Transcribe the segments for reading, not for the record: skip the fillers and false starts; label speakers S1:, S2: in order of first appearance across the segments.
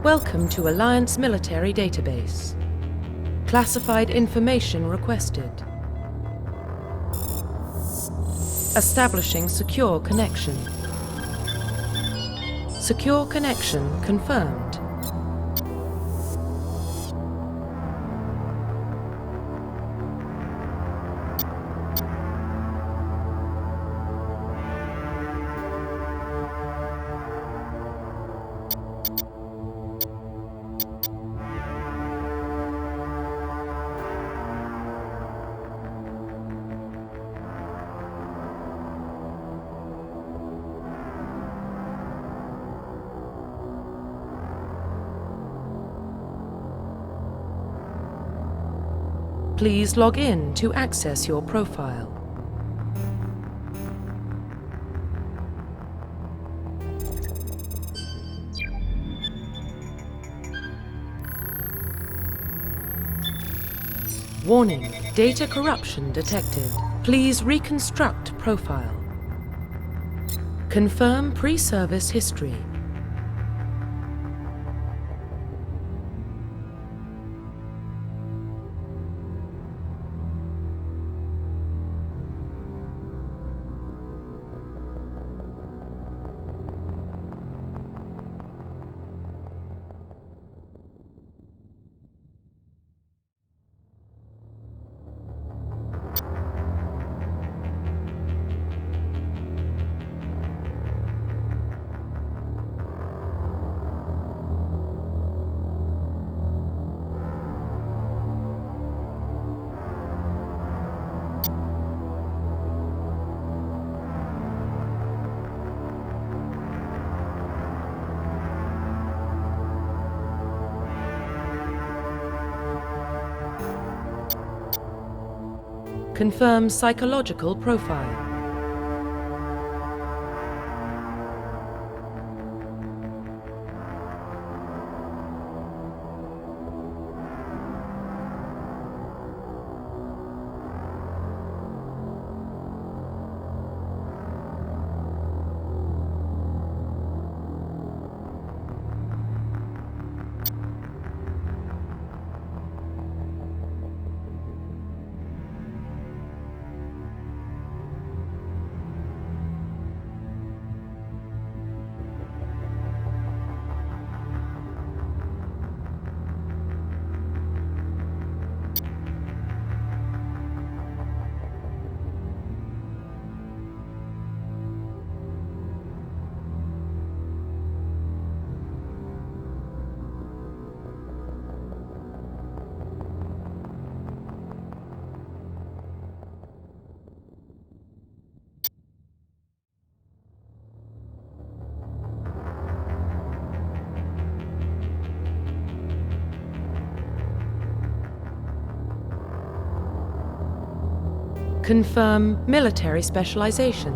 S1: Welcome to Alliance Military Database. Classified information requested. Establishing secure connection. Secure connection confirmed. Please log in to access your profile. Warning, data corruption detected. Please reconstruct profile. Confirm pre-service history. Confirm psychological profile. Confirm military specialization.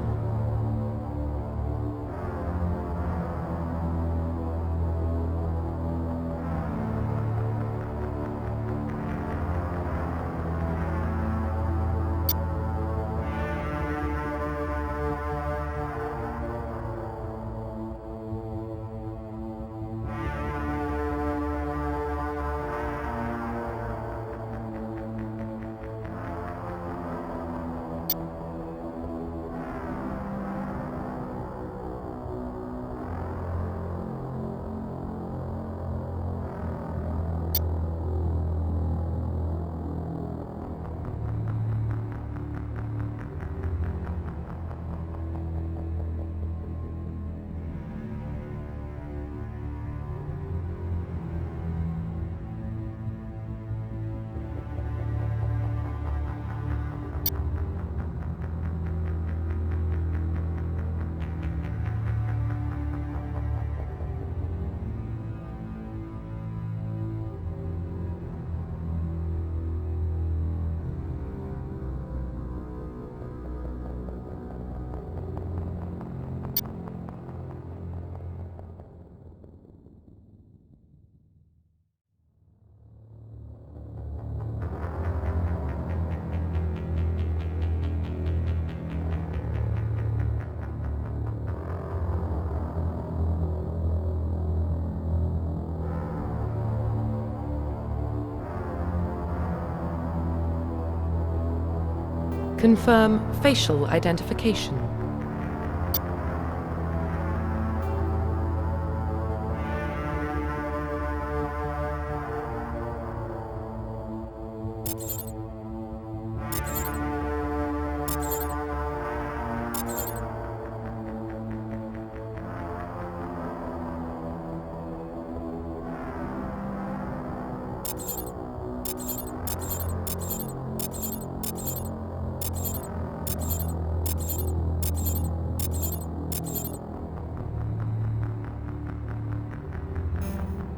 S1: Confirm facial identification.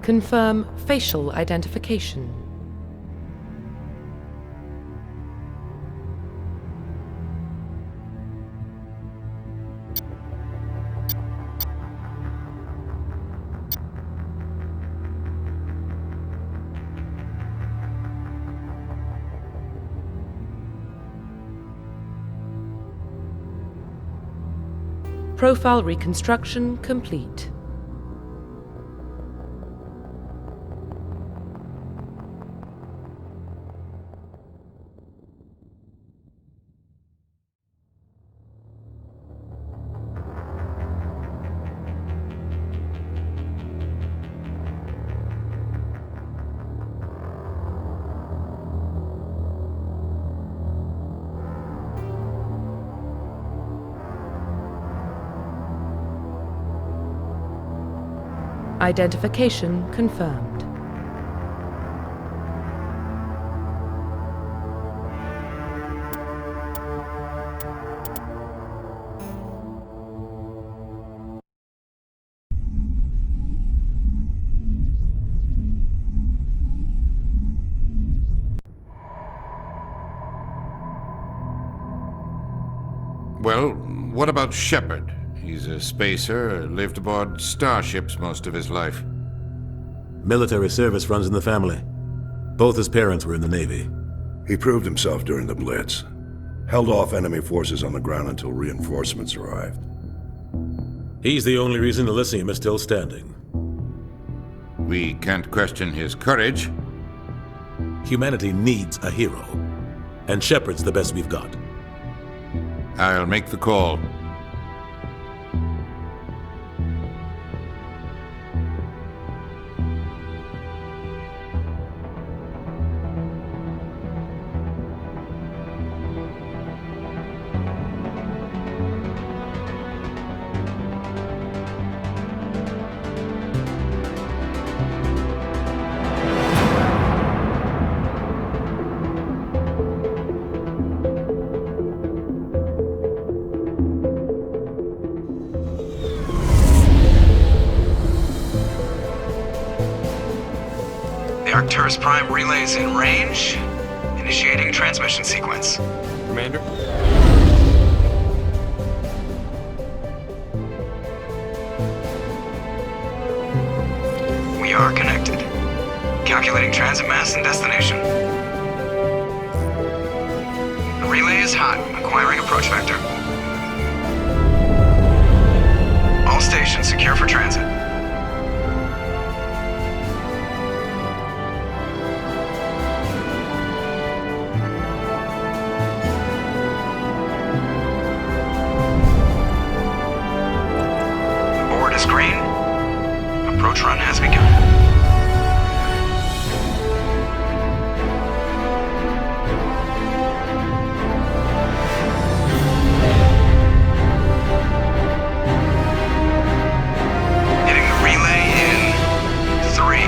S1: Confirm facial identification. Profile reconstruction complete. Identification confirmed.
S2: Well, what about Shepard? He's a spacer, lived aboard starships most of his life.
S3: Military service runs in the family. Both his parents were in the Navy.
S4: He proved himself during the Blitz. Held off enemy forces on the ground until reinforcements arrived.
S3: He's the only reason Elysium is still standing.
S2: We can't question his courage.
S3: Humanity needs a hero. And Shepard's the best we've got.
S2: I'll make the call.
S5: Arcturus Prime relays in range. Initiating transmission sequence.
S6: Commander?
S5: We are connected. Calculating transit mass and destination. The relay is hot. Acquiring approach vector. All stations secure for transit. Green. Approach run has begun. Hitting the relay in 3,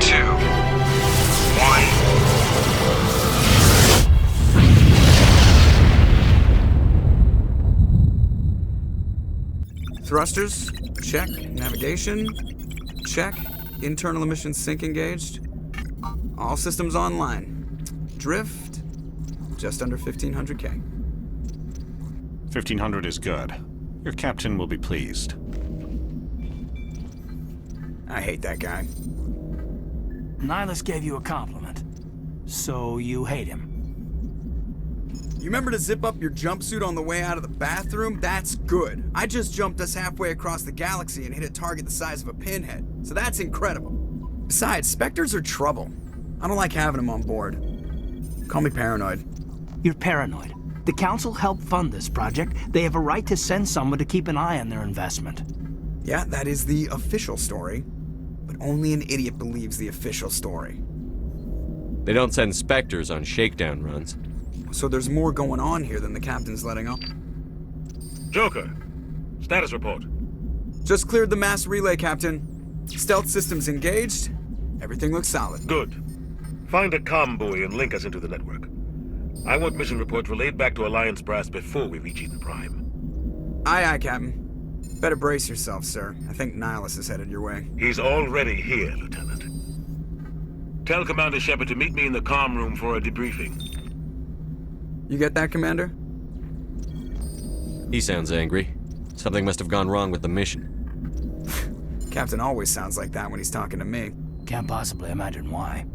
S5: 2, 1. Thrusters. Check. Navigation. Check. Internal emissions sync engaged. All systems online. Drift. Just under 1,500K.
S6: 1,500 is good. Your captain will be pleased.
S5: I hate that guy.
S7: Nihilus gave you a compliment. So you hate him.
S5: You remember to zip up your jumpsuit on the way out of the bathroom? That's good. I just jumped us halfway across the galaxy and hit a target the size of a pinhead. So that's incredible. Besides, Spectres are trouble. I don't like having them on board. Call me paranoid.
S7: You're paranoid. The Council helped fund this project. They have a right to send someone to keep an eye on their investment.
S5: Yeah, that is the official story. But only an idiot believes the official story.
S8: They don't send specters on shakedown runs.
S5: So there's more going on here than the captain's letting on.
S9: Joker, status report.
S5: Just cleared the mass relay, Captain. Stealth systems engaged. Everything looks solid.
S9: Good. Find a comm buoy and link us into the network. I want mission reports relayed back to Alliance Brass before we reach Eden Prime.
S5: Aye, aye, Captain. Better brace yourself, sir. I think Nihilus is headed your way.
S9: He's already here, Lieutenant. Tell Commander Shepard to meet me in the comm room for a debriefing.
S5: You get that, Commander?
S8: He sounds angry. Something must have gone wrong with the mission.
S5: Captain always sounds like that when he's talking to me.
S7: Can't possibly imagine why.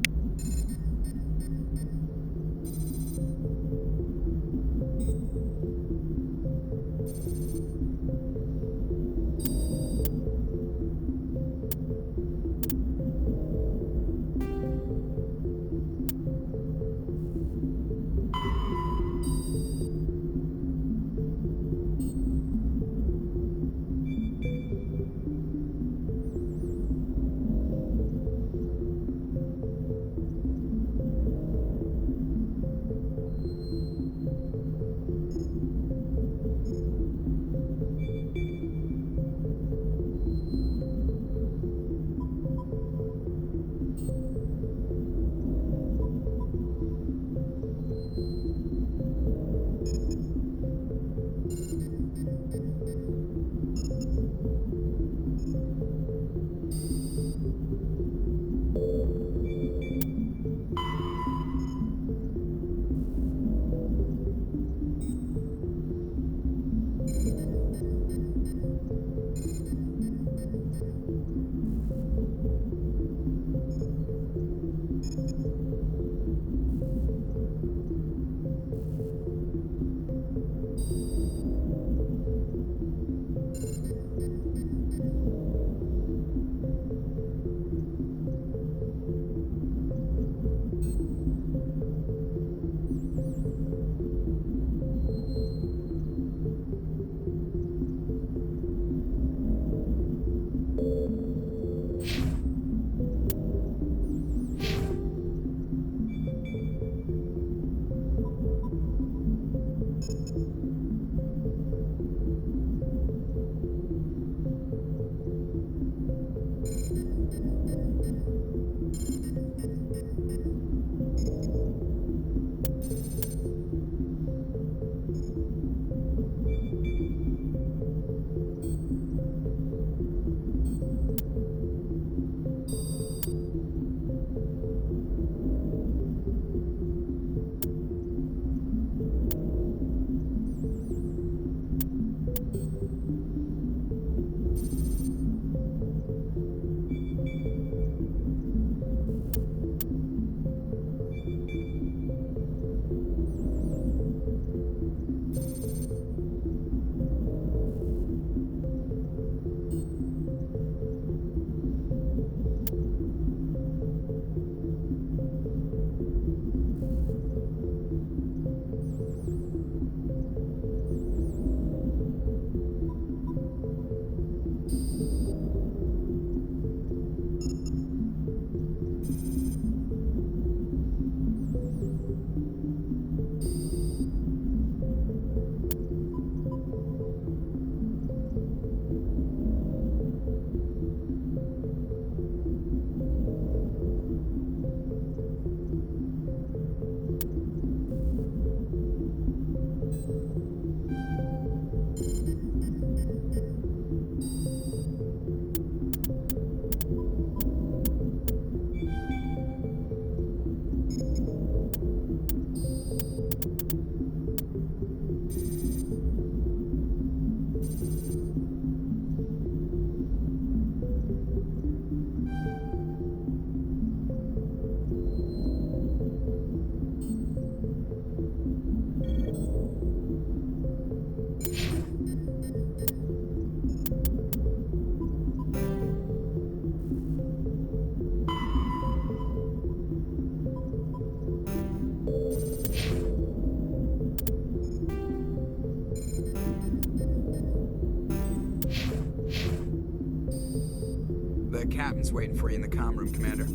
S5: captain's waiting for you in the comm room, Commander.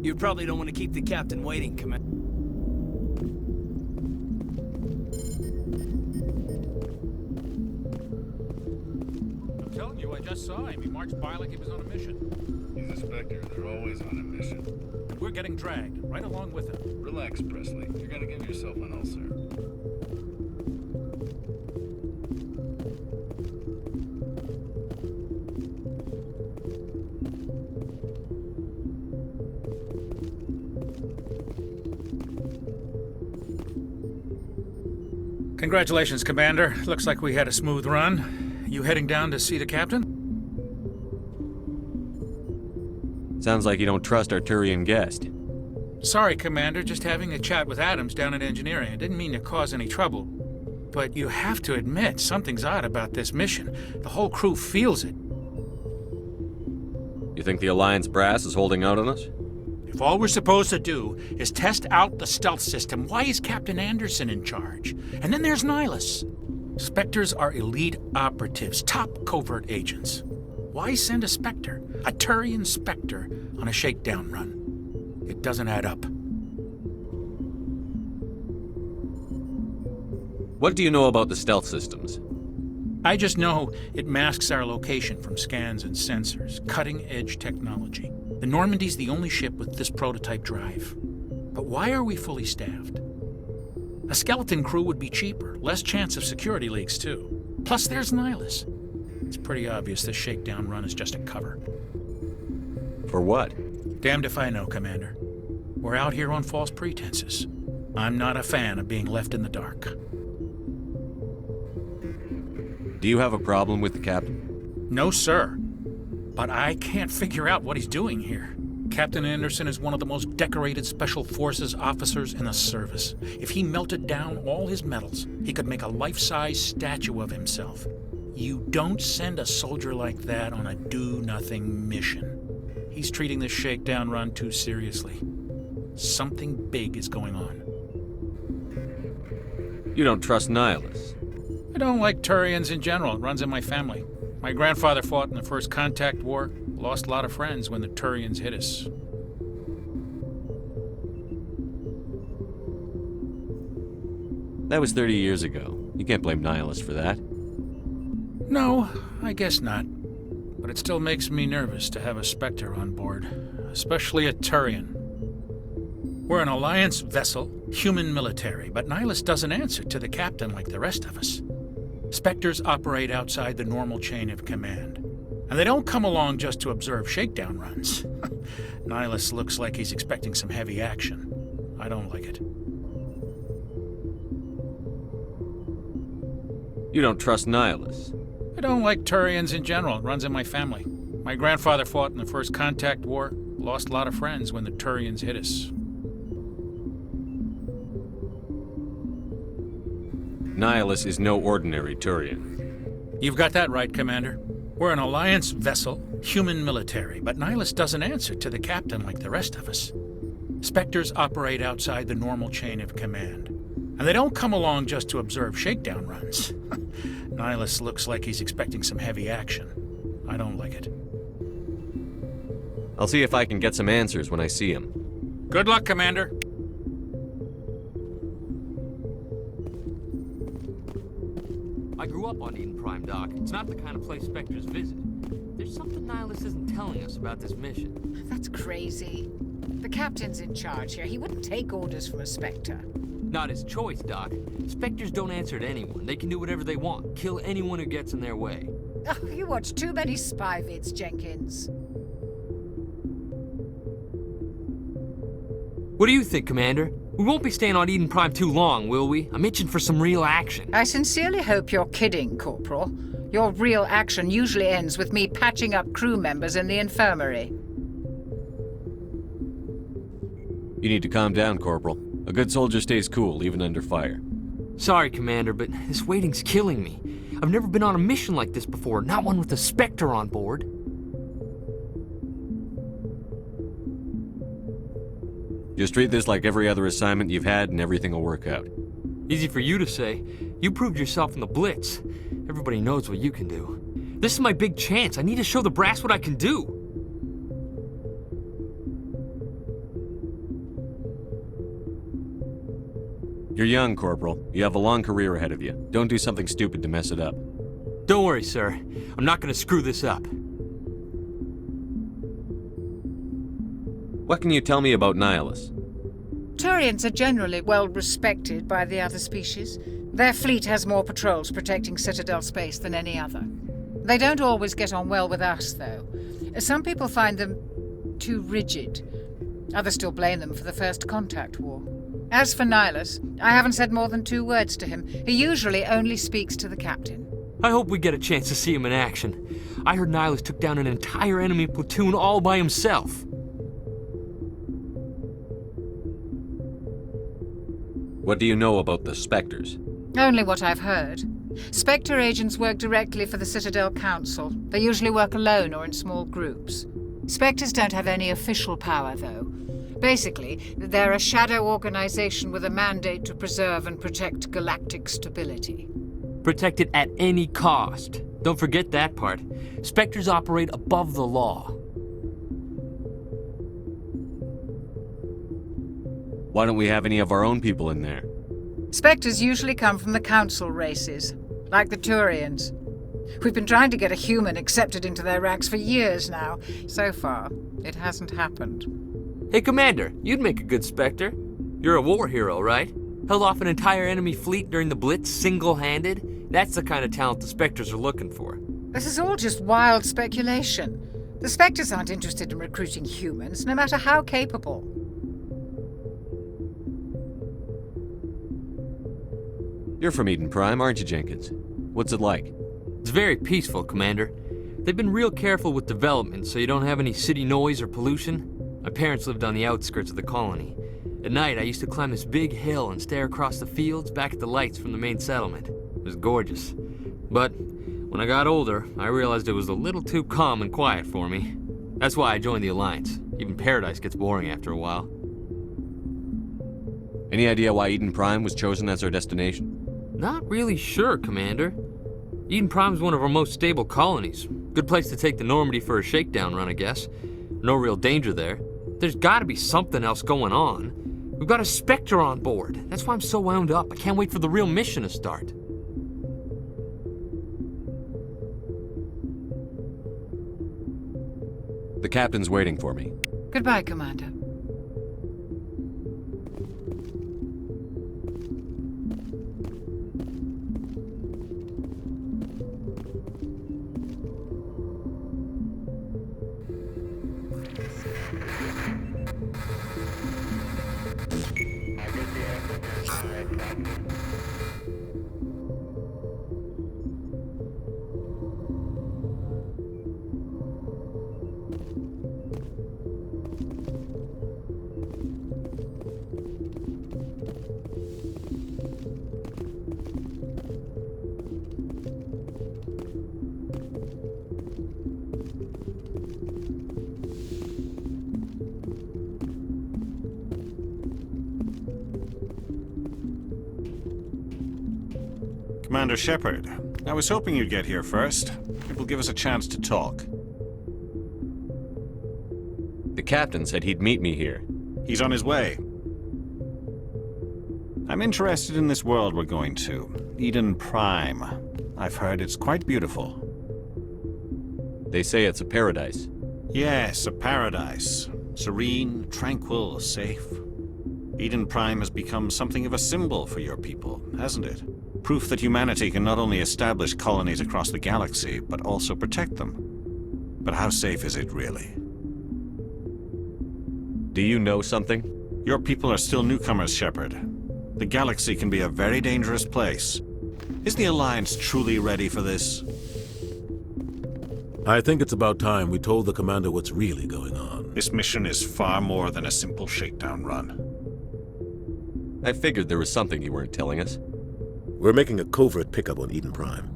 S7: You probably don't want to keep the captain waiting, Commander.
S10: I'm telling you, I just saw him. He marched by like he was on a mission.
S11: He's a Spectre. They're always on a mission.
S10: And we're getting dragged, right along with him.
S11: Relax, Presley. You're gonna give yourself an ulcer.
S10: Congratulations, Commander. Looks like we had a smooth run. You heading down to see the captain?
S8: Sounds like you don't trust our Turian guest.
S10: Sorry, Commander. Just having a chat with Adams down at engineering. I didn't mean to cause any trouble. But you have to admit, something's odd about this mission. The whole crew feels it.
S8: You think the Alliance brass is holding out on us?
S10: If all we're supposed to do is test out the stealth system, why is Captain Anderson in charge? And then there's Nihilus. Spectres are elite operatives, top covert agents. Why send a Spectre, a Turian Spectre, on a shakedown run? It doesn't add up.
S8: What do you know about the stealth systems?
S10: I just know it masks our location from scans and sensors, cutting-edge technology. The Normandy's the only ship with this prototype drive. But why are we fully staffed? A skeleton crew would be cheaper, less chance of security leaks too. Plus there's Nihilus. It's pretty obvious this shakedown run is just a cover.
S8: For what?
S10: Damned if I know, Commander. We're out here on false pretenses. I'm not a fan of being left in the dark.
S8: Do you have a problem with the captain?
S10: No, sir. But I can't figure out what he's doing here. Captain Anderson is one of the most decorated Special Forces officers in the service. If he melted down all his medals, he could make a life-size statue of himself. You don't send a soldier like that on a do-nothing mission. He's treating this shakedown run too seriously. Something big is going on.
S8: You don't trust Nihilus?
S10: I don't like Turians in general. It runs in my family. My grandfather fought in the First Contact War, lost a lot of friends when the Turians hit us.
S8: That was 30 years ago. You can't blame Nihilus for that.
S10: No, I guess not. But it still makes me nervous to have a Spectre on board, especially a Turian. We're an Alliance vessel, human military, but Nihilus doesn't answer to the captain like the rest of us. Spectres operate outside the normal chain of command. And they don't come along just to observe shakedown runs. Nihilus looks like he's expecting some heavy action. I don't like it.
S8: You don't trust Nihilus?
S10: I don't like Turians in general. It runs in my family. My grandfather fought in the First Contact War, lost a lot of friends when the Turians hit us.
S8: Nihilus is no ordinary Turian.
S10: You've got that right, Commander. We're an Alliance vessel, human military, but Nihilus doesn't answer to the captain like the rest of us. Spectres operate outside the normal chain of command. And they don't come along just to observe shakedown runs. Nihilus looks like he's expecting some heavy action. I don't like it.
S8: I'll see if I can get some answers when I see him.
S10: Good luck, Commander.
S12: I grew up on Eden Prime, Doc. It's not the kind of place Spectres visit. There's something Nihilus isn't telling us about this mission.
S13: That's crazy. The captain's in charge here. He wouldn't take orders from a Spectre.
S12: Not his choice, Doc. Spectres don't answer to anyone. They can do whatever they want. Kill anyone who gets in their way.
S13: Oh, you watch too many spy vids, Jenkins.
S12: What do you think, Commander? We won't be staying on Eden Prime too long, will we? I'm itching for some real action.
S13: I sincerely hope you're kidding, Corporal. Your real action usually ends with me patching up crew members in the infirmary.
S8: You need to calm down, Corporal. A good soldier stays cool, even under fire.
S12: Sorry, Commander, but this waiting's killing me. I've never been on a mission like this before, not one with a Spectre on board.
S8: Just treat this like every other assignment you've had and everything will work out.
S12: Easy for you to say. You proved yourself in the Blitz. Everybody knows what you can do. This is my big chance. I need to show the brass what I can do.
S8: You're young, Corporal. You have a long career ahead of you. Don't do something stupid to mess it up.
S12: Don't worry, sir. I'm not gonna screw this up.
S8: What can you tell me about Nihilus?
S13: Turians are generally well respected by the other species. Their fleet has more patrols protecting Citadel space than any other. They don't always get on well with us, though. Some people find them too rigid. Others still blame them for the First Contact War. As for Nihilus, I haven't said more than 2 words to him. He usually only speaks to the captain.
S12: I hope we get a chance to see him in action. I heard Nihilus took down an entire enemy platoon all by himself.
S8: What do you know about the Spectres?
S13: Only what I've heard. Spectre agents work directly for the Citadel Council. They usually work alone or in small groups. Spectres don't have any official power, though. Basically, they're a shadow organization with a mandate to preserve and protect galactic stability.
S12: Protect it at any cost. Don't forget that part. Spectres operate above the law.
S8: Why don't we have any of our own people in there?
S13: Spectres usually come from the Council races, like the Turians. We've been trying to get a human accepted into their ranks for years now. So far, it hasn't happened.
S12: Hey, Commander, you'd make a good Spectre. You're a war hero, right? Held off an entire enemy fleet during the Blitz single-handed? That's the kind of talent the Spectres are looking for.
S13: This is all just wild speculation. The Spectres aren't interested in recruiting humans, no matter how capable.
S8: You're from Eden Prime, aren't you, Jenkins? What's it like?
S12: It's very peaceful, Commander. They've been real careful with development, so you don't have any city noise or pollution. My parents lived on the outskirts of the colony. At night, I used to climb this big hill and stare across the fields back at the lights from the main settlement. It was gorgeous. But when I got older, I realized it was a little too calm and quiet for me. That's why I joined the Alliance. Even Paradise gets boring after a while.
S8: Any idea why Eden Prime was chosen as our destination?
S12: Not really sure, Commander. Eden Prime's one of our most stable colonies. Good place to take the Normandy for a shakedown run, I guess. No real danger there. There's gotta be something else going on. We've got a Spectre on board. That's why I'm so wound up. I can't wait for the real mission to start.
S8: The captain's waiting for me.
S13: Goodbye, Commander.
S6: Commander Shepard, I was hoping you'd get here first. It will give us a chance to talk.
S8: The captain said he'd meet me here.
S6: He's on his way. I'm interested in this world we're going to, Eden Prime. I've heard it's quite beautiful.
S8: They say it's a paradise.
S6: Yes, a paradise. Serene, tranquil, safe. Eden Prime has become something of a symbol for your people, hasn't it? Proof that humanity can not only establish colonies across the galaxy, but also protect them. But how safe is it, really?
S8: Do you know something?
S6: Your people are still newcomers, Shepard. The galaxy can be a very dangerous place. Is the Alliance truly ready for this?
S3: I think it's about time we told the commander what's really going on.
S6: This mission is far more than a simple shakedown run.
S8: I figured there was something you weren't telling us.
S3: We're making a covert pickup on Eden Prime.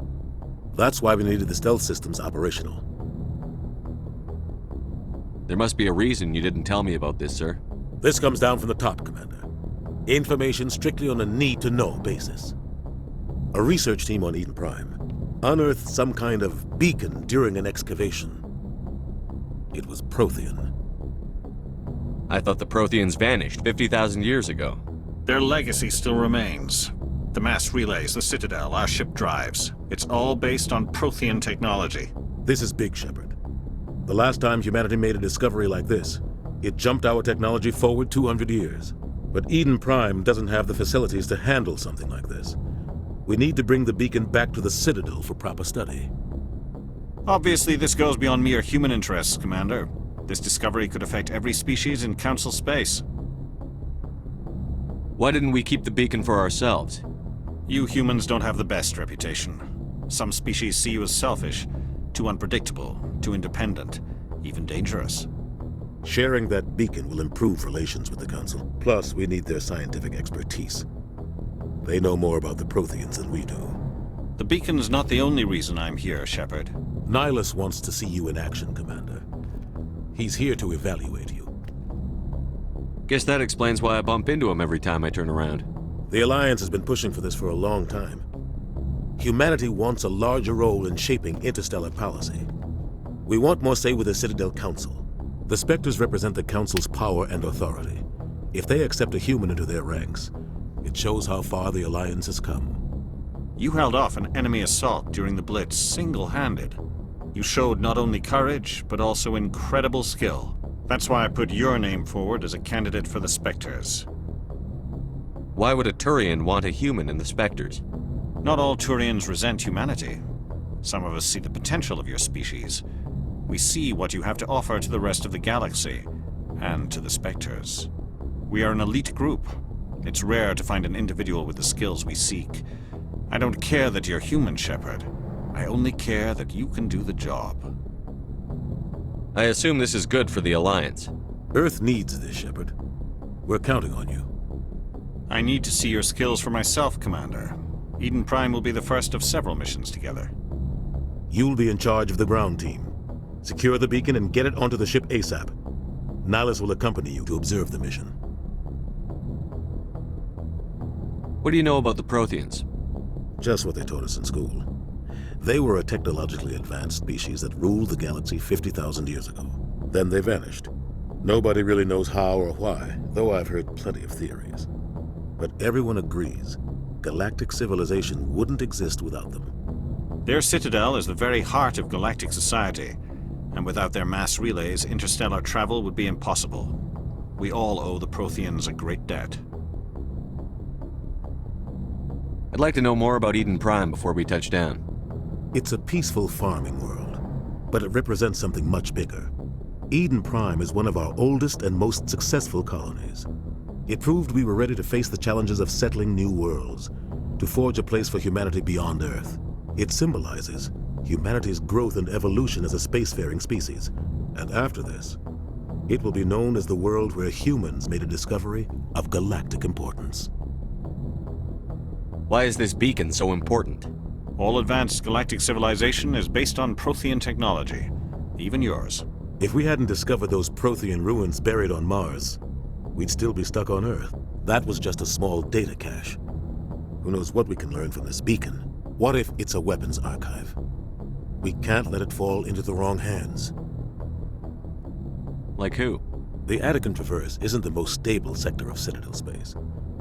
S3: That's why we needed the stealth systems operational.
S8: There must be a reason you didn't tell me about this, sir.
S3: This comes down from the top, Commander. Information strictly on a need-to-know basis. A research team on Eden Prime unearthed some kind of beacon during an excavation. It was Prothean.
S8: I thought the Protheans vanished 50,000 years ago.
S6: Their legacy still remains. The mass relays, the Citadel, our ship drives. It's all based on Prothean technology.
S3: This is big, Shepard. The last time humanity made a discovery like this, it jumped our technology forward 200 years. But Eden Prime doesn't have the facilities to handle something like this. We need to bring the beacon back to the Citadel for proper study.
S6: Obviously, this goes beyond mere human interests, Commander. This discovery could affect every species in Council space.
S8: Why didn't we keep the beacon for ourselves?
S6: You humans don't have the best reputation. Some species see you as selfish, too unpredictable, too independent, even dangerous.
S3: Sharing that beacon will improve relations with the Council. Plus, we need their scientific expertise. They know more about the Protheans than we do.
S6: The beacon's not the only reason I'm here, Shepard.
S3: Nihilus wants to see you in action, Commander. He's here to evaluate you.
S8: Guess that explains why I bump into him every time I turn around.
S3: The Alliance has been pushing for this for a long time. Humanity wants a larger role in shaping interstellar policy. We want more say with the Citadel Council. The Spectres represent the Council's power and authority. If they accept a human into their ranks, it shows how far the Alliance has come.
S6: You held off an enemy assault during the Blitz single-handed. You showed not only courage, but also incredible skill. That's why I put your name forward as a candidate for the Spectres.
S8: Why would a Turian want a human in the Spectres?
S6: Not all Turians resent humanity. Some of us see the potential of your species. We see what you have to offer to the rest of the galaxy, and to the Spectres. We are an elite group. It's rare to find an individual with the skills we seek. I don't care that you're human, Shepard. I only care that you can do the job.
S8: I assume this is good for the Alliance.
S3: Earth needs this, Shepard. We're counting on you.
S6: I need to see your skills for myself, Commander. Eden Prime will be the first of several missions together.
S3: You'll be in charge of the ground team. Secure the beacon and get it onto the ship ASAP. Nihilus will accompany you to observe the mission.
S8: What do you know about the Protheans?
S3: Just what they taught us in school. They were a technologically advanced species that ruled the galaxy 50,000 years ago. Then they vanished. Nobody really knows how or why, though I've heard plenty of theories. But everyone agrees, galactic civilization wouldn't exist without them.
S6: Their citadel is the very heart of galactic society, and without their mass relays, interstellar travel would be impossible. We all owe the Protheans a great debt.
S8: I'd like to know more about Eden Prime before we touch down.
S3: It's a peaceful farming world, but it represents something much bigger. Eden Prime is one of our oldest and most successful colonies. It proved we were ready to face the challenges of settling new worlds, to forge a place for humanity beyond Earth. It symbolizes humanity's growth and evolution as a spacefaring species. And after this, it will be known as the world where humans made a discovery of galactic importance.
S8: Why is this beacon so important?
S6: All advanced galactic civilization is based on Prothean technology, even yours.
S3: If we hadn't discovered those Prothean ruins buried on Mars, we'd still be stuck on Earth. That was just a small data cache. Who knows what we can learn from this beacon? What if it's a weapons archive? We can't let it fall into the wrong hands.
S8: Like who?
S3: The Attican Traverse isn't the most stable sector of Citadel space.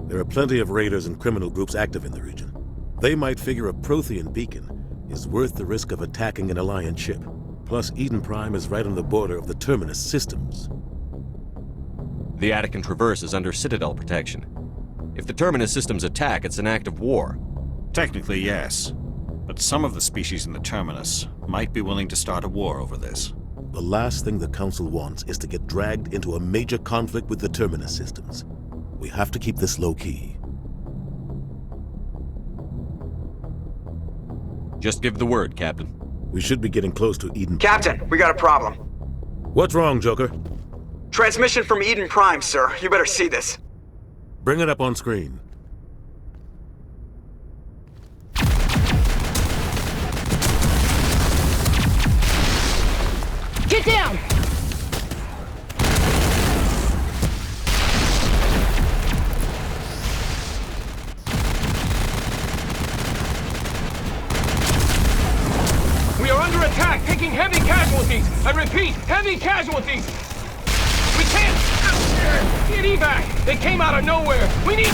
S3: There are plenty of raiders and criminal groups active in the region. They might figure a Prothean beacon is worth the risk of attacking an Alliance ship. Plus, Eden Prime is right on the border of the Terminus systems.
S8: The Attican Traverse is under Citadel protection. If the Terminus systems attack, it's an act of war.
S6: Technically, yes. But some of the species in the Terminus might be willing to start a war over this.
S3: The last thing the Council wants is to get dragged into a major conflict with the Terminus systems. We have to keep this low-key.
S8: Just give the word, Captain.
S3: We should be getting close to Eden.
S5: Captain, we got a problem.
S3: What's wrong, Joker?
S5: Transmission from Eden Prime, sir. You better see this.
S3: Bring it up on screen.
S14: Get down! Heavy casualties! We can't get evac! They came out of nowhere! We need...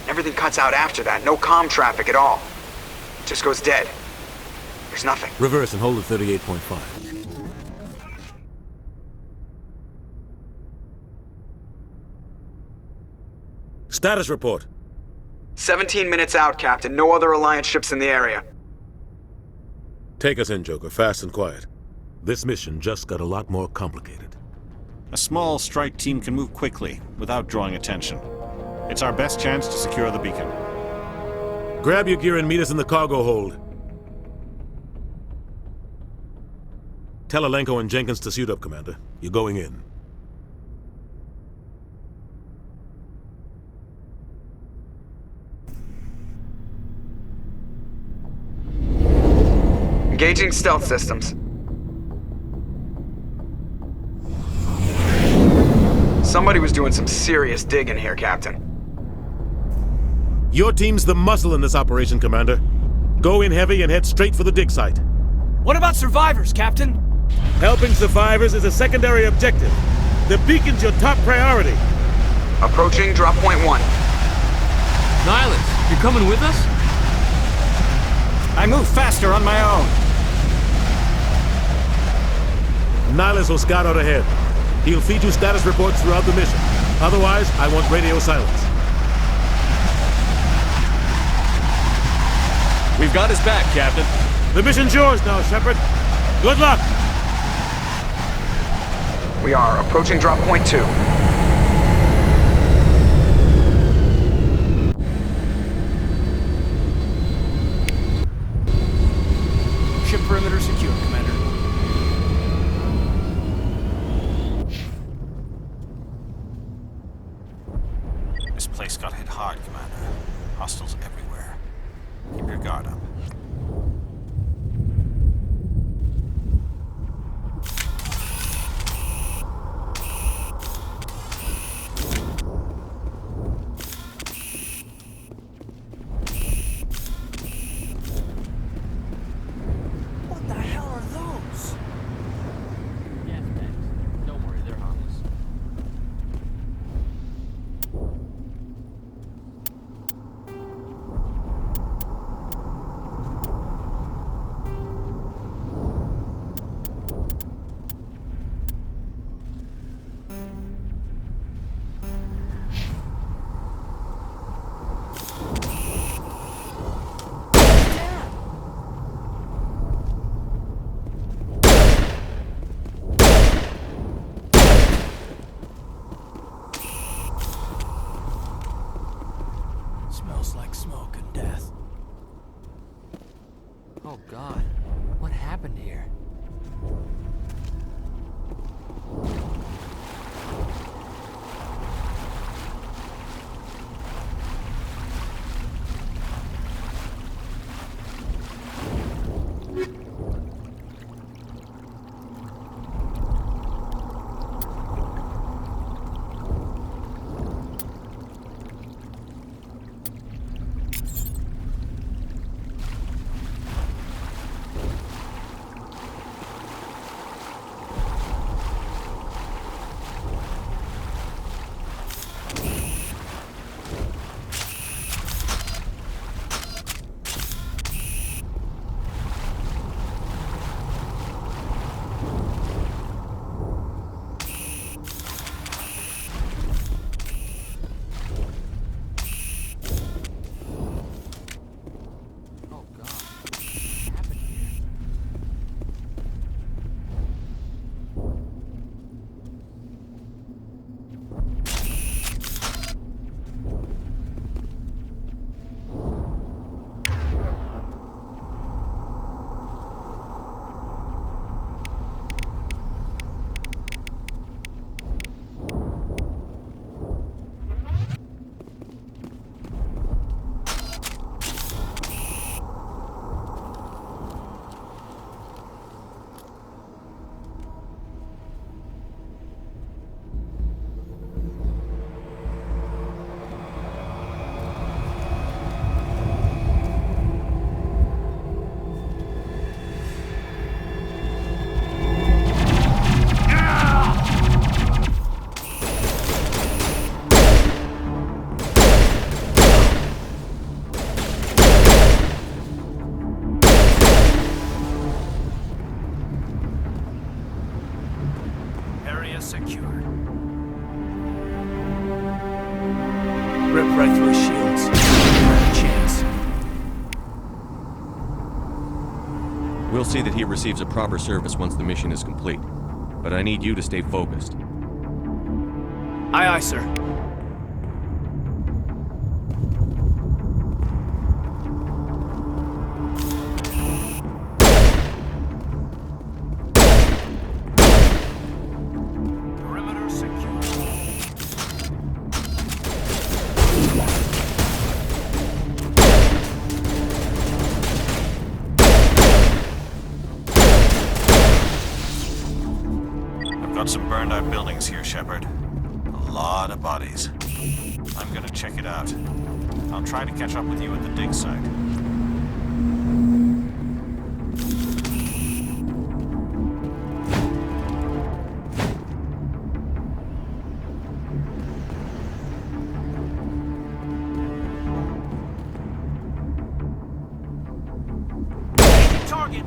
S5: Everything cuts out after that. No comm traffic at all. Just goes dead. There's nothing.
S3: Reverse and hold at 38.5. Status report.
S5: 17 minutes out, Captain. No other Alliance ships in the area.
S3: Take us in, Joker, fast and quiet. This mission just got a lot more complicated.
S6: A small strike team can move quickly, without drawing attention. It's our best chance to secure the beacon.
S3: Grab your gear and meet us in the cargo hold. Tell Alenko and Jenkins to suit up, Commander. You're going in.
S5: Engaging stealth systems. Somebody was doing some serious digging here, Captain.
S3: Your team's the muscle in this operation, Commander. Go in heavy and head straight for the dig site.
S7: What about survivors, Captain?
S3: Helping survivors is a secondary objective. The beacon's your top priority.
S5: Approaching drop point 1.
S12: Nihilus, you coming with us?
S6: I move faster on my own.
S3: Nihilus will scout out ahead. He'll feed you status reports throughout the mission. Otherwise, I want radio silence.
S8: We've got his back, Captain.
S3: The mission's yours now, Shepard. Good luck!
S5: We are approaching drop point 2.
S7: Ship perimeter secure, Commander.
S6: This place got hit hard, Commander. Hostiles everywhere. Keep your guard up.
S7: What the hell are those?
S12: Yes, thanks. Don't worry, they're harmless.
S8: see that he receives a proper service once the mission is complete. But I need you to stay focused.
S7: Aye, aye, sir. Perimeter secure.
S6: I've got some burned out buildings here, Shepard. A lot of bodies. I'm gonna check it out. I'll try to catch up with you at the dig site.
S7: Target!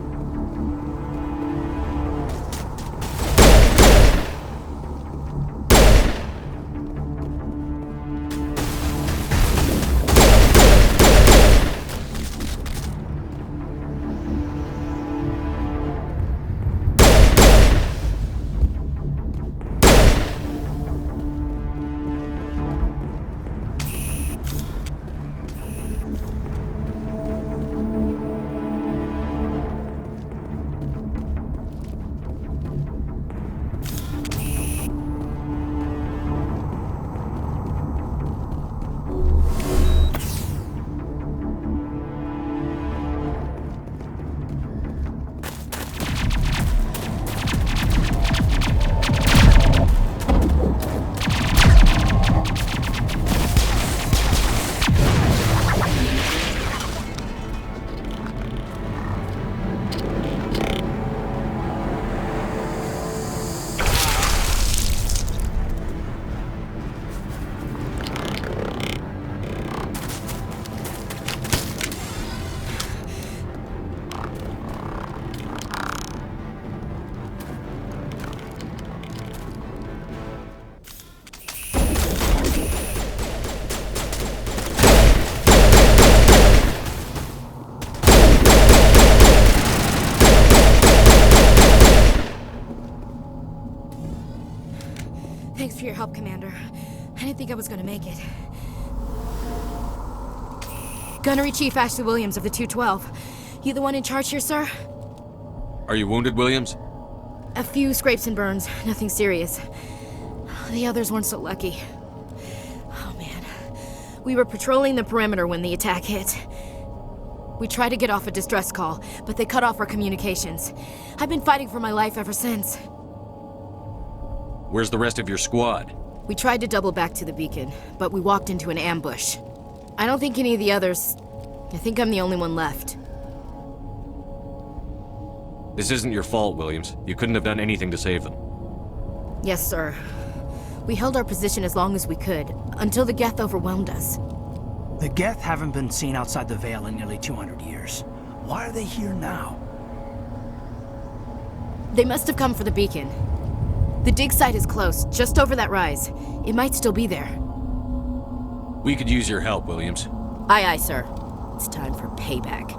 S15: Thanks for your help, Commander. I didn't think I was gonna make it. Gunnery Chief Ashley Williams of the 212. You the one in charge here, sir?
S8: Are you wounded, Williams?
S15: A few scrapes and burns, nothing serious. The others weren't so lucky. Oh man. We were patrolling the perimeter when the attack hit. We tried to get off a distress call, but they cut off our communications. I've been fighting for my life ever since.
S8: Where's the rest of your squad?
S15: We tried to double back to the beacon, but we walked into an ambush. I don't think any of the others... I think I'm the only one left.
S8: This isn't your fault, Williams. You couldn't have done anything to save them.
S15: Yes, sir. We held our position as long as we could, until the Geth overwhelmed us.
S7: The Geth haven't been seen outside the Veil in nearly 200 years. Why are they here now?
S15: They must have come for the beacon. The dig site is close, just over that rise. It might still be there.
S8: We could use your help, Williams.
S15: Aye, aye, sir. It's time for payback.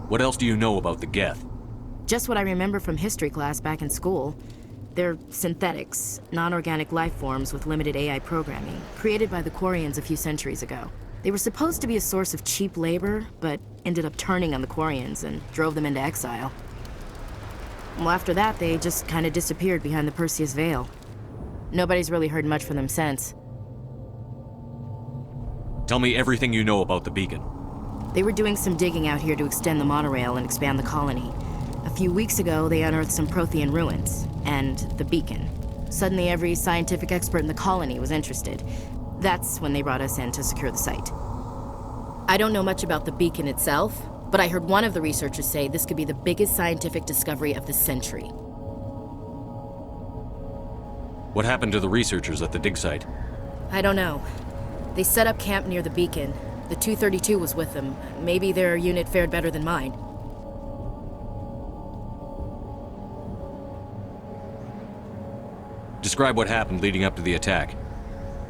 S8: What else do you know about the Geth?
S15: Just what I remember from history class back in school. They're synthetics, non-organic life forms with limited AI programming, created by the Quarians a few centuries ago. They were supposed to be a source of cheap labor, but ended up turning on the Quarians and drove them into exile. Well, after that, they just kind of disappeared behind the Perseus Veil. Nobody's really heard much from them since.
S8: Tell me everything you know about the beacon.
S15: They were doing some digging out here to extend the monorail and expand the colony. A few weeks ago, they unearthed some Prothean ruins, and the beacon. Suddenly, every scientific expert in the colony was interested. That's when they brought us in to secure the site. I don't know much about the beacon itself, but I heard one of the researchers say this could be the biggest scientific discovery of the century.
S8: What happened to the researchers at the dig site?
S15: I don't know. They set up camp near the beacon. The 232 was with them. Maybe their unit fared better than mine.
S8: Describe what happened leading up to the attack.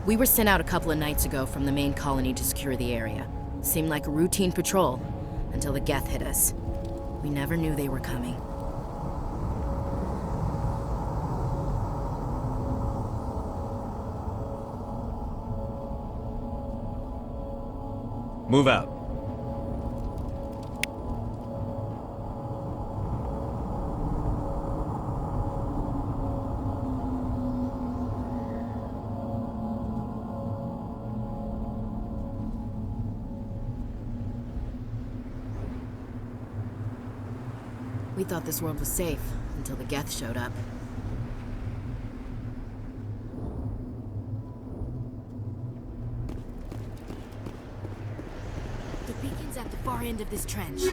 S15: We were sent out a couple of nights ago from the main colony to secure the area. Seemed like a routine patrol. until the Geth hit us. We never knew they were coming.
S8: Move out.
S15: We thought this world was safe until the Geth showed up. The beacon's at the far end of this trench.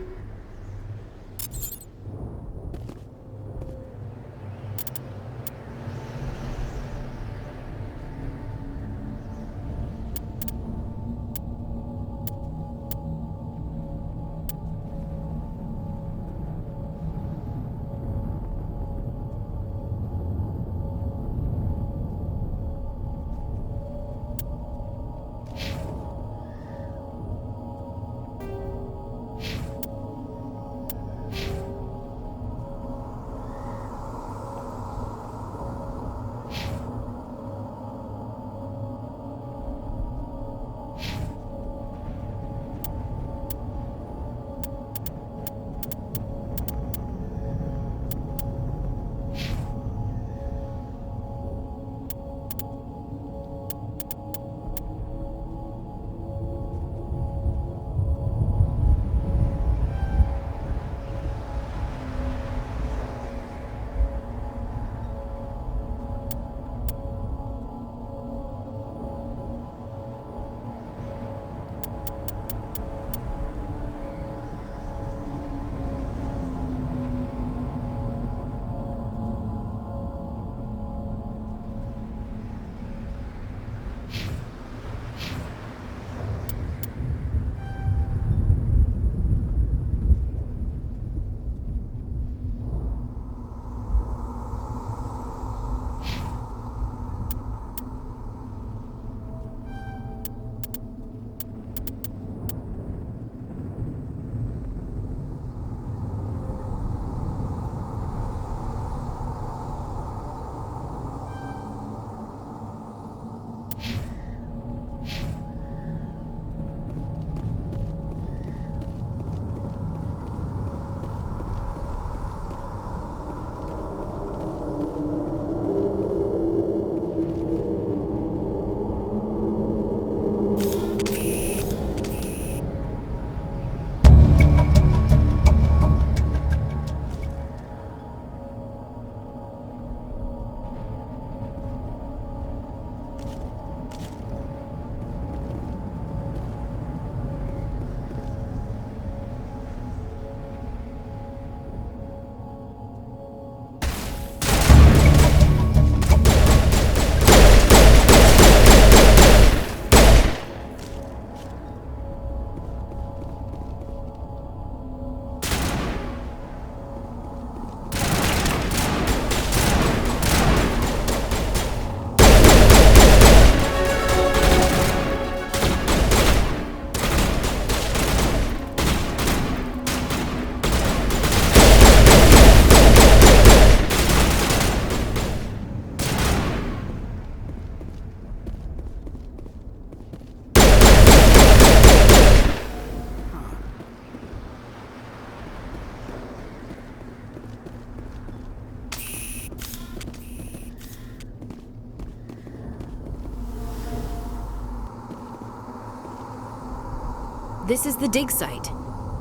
S15: This is the dig site.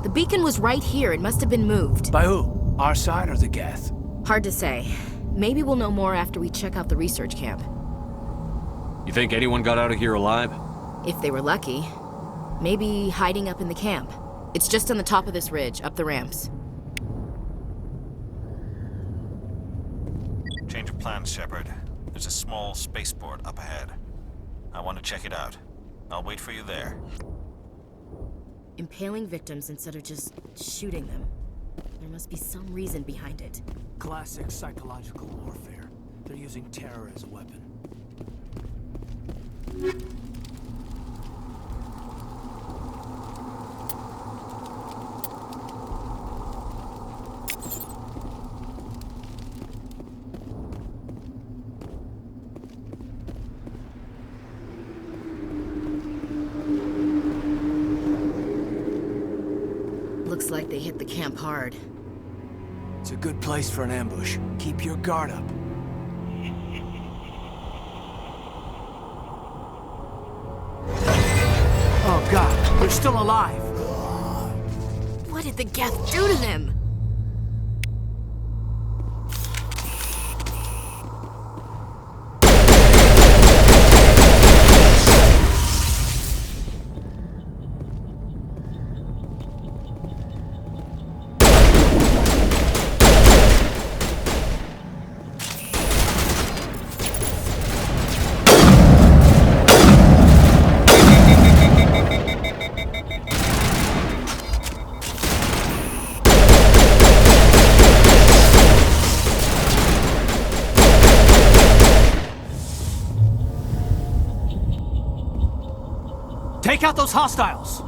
S15: The beacon was right here. It must have been moved.
S7: By who? Our side or the Geth?
S15: Hard to say. Maybe we'll know more after we check out the research camp.
S8: You think anyone got out of here alive?
S15: If they were lucky. Maybe hiding up in the camp. It's just on the top of this ridge, up the ramps.
S6: Change of plans, Shepard. There's a small spaceport up ahead. I want to check it out. I'll wait for you there.
S15: Impaling victims instead of just shooting them. There must be some reason behind it.
S7: Classic psychological warfare. They're using terror as a weapon.
S15: Looks like they hit the camp hard.
S7: It's a good place for an ambush. Keep your guard up. Oh god, they're still alive!
S15: What did the Geth do to them?
S7: Take out those hostiles!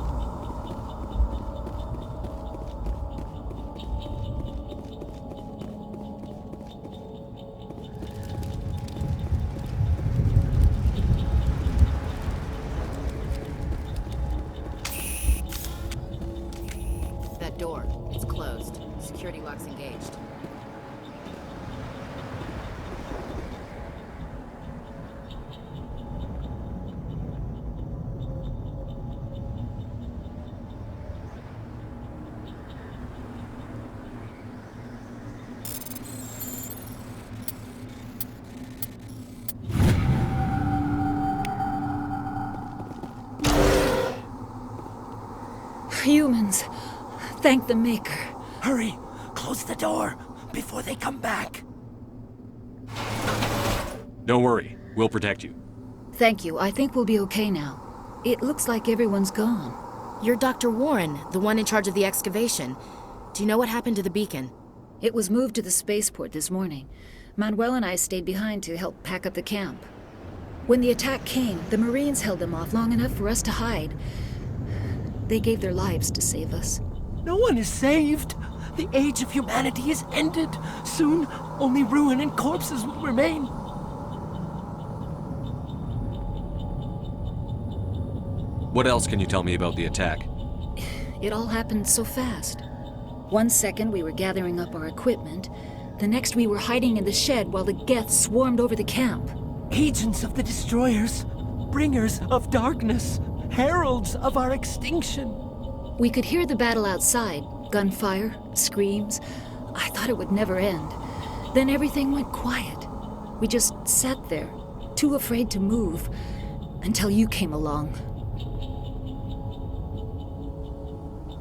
S15: That door, it's closed. Security lock's engaged.
S16: Humans. Thank the Maker.
S7: Hurry! Close the door before they come back.
S8: Don't worry. We'll protect you.
S16: Thank you. I think we'll be okay now. It looks like everyone's gone.
S15: You're Dr. Warren, the one in charge of the excavation. Do you know what happened to the beacon?
S16: It was moved to the spaceport this morning. Manuel and I stayed behind to help pack up the camp. When the attack came, the Marines held them off long enough for us to hide. They gave their lives to save us.
S7: No one is saved. The age of humanity is ended. Soon, only ruin and corpses will remain.
S8: What else can you tell me about the attack?
S16: It all happened so fast. 1 second we were gathering up our equipment. The next we were hiding in the shed while the Geth swarmed over the camp.
S7: Agents of the Destroyers. Bringers of darkness. Heralds of our extinction.
S16: We could hear the battle outside. Gunfire, screams. I thought it would never end. Then everything went quiet. We just sat there, too afraid to move, until you came along.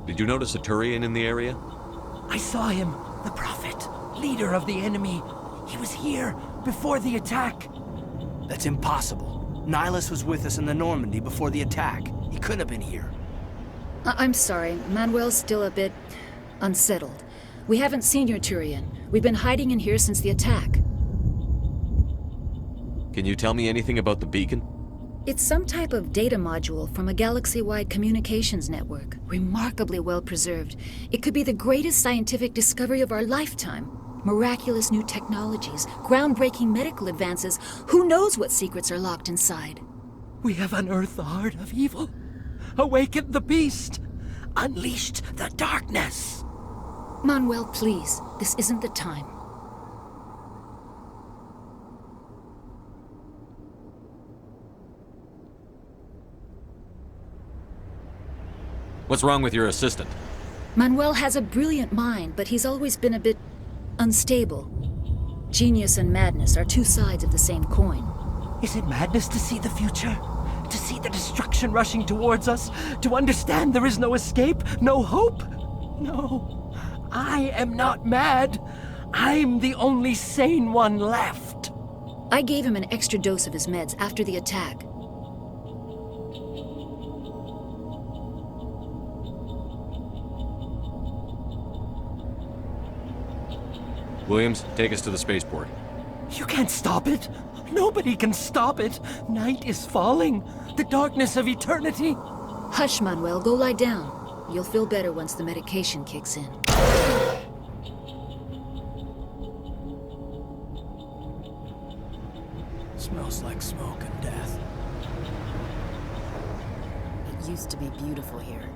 S8: Did you notice a Turian in the area?
S7: I saw him, the Prophet, leader of the enemy. He was here before the attack. That's impossible. Nihilus was with us in the Normandy before the attack. He couldn't have been here.
S16: I'm sorry. Manuel's still a bit unsettled. We haven't seen your Turian. We've been hiding in here since the attack.
S8: Can you tell me anything about the beacon?
S16: It's some type of data module from a galaxy-wide communications network. Remarkably well preserved. It could be the greatest scientific discovery of our lifetime. Miraculous new technologies, groundbreaking medical advances. Who knows what secrets are locked inside?
S7: We have unearthed the heart of evil, awakened the beast, unleashed the darkness.
S16: Manuel, please. This isn't the time.
S8: What's wrong with your assistant?
S16: Manuel has a brilliant mind, but he's always been a bit unstable. Genius and madness are two sides of the same coin.
S7: Is it madness to see the future? To see the destruction rushing towards us? To understand there is no escape? No hope? No. I am not mad. I'm the only sane one left.
S16: I gave him an extra dose of his meds after the attack.
S8: Williams, take us to the spaceport.
S7: You can't stop it. Nobody can stop it. Night is falling. The darkness of eternity.
S16: Hush, Manuel. Go lie down. You'll feel better once the medication kicks in.
S7: Smells like smoke and death.
S15: It used to be beautiful here.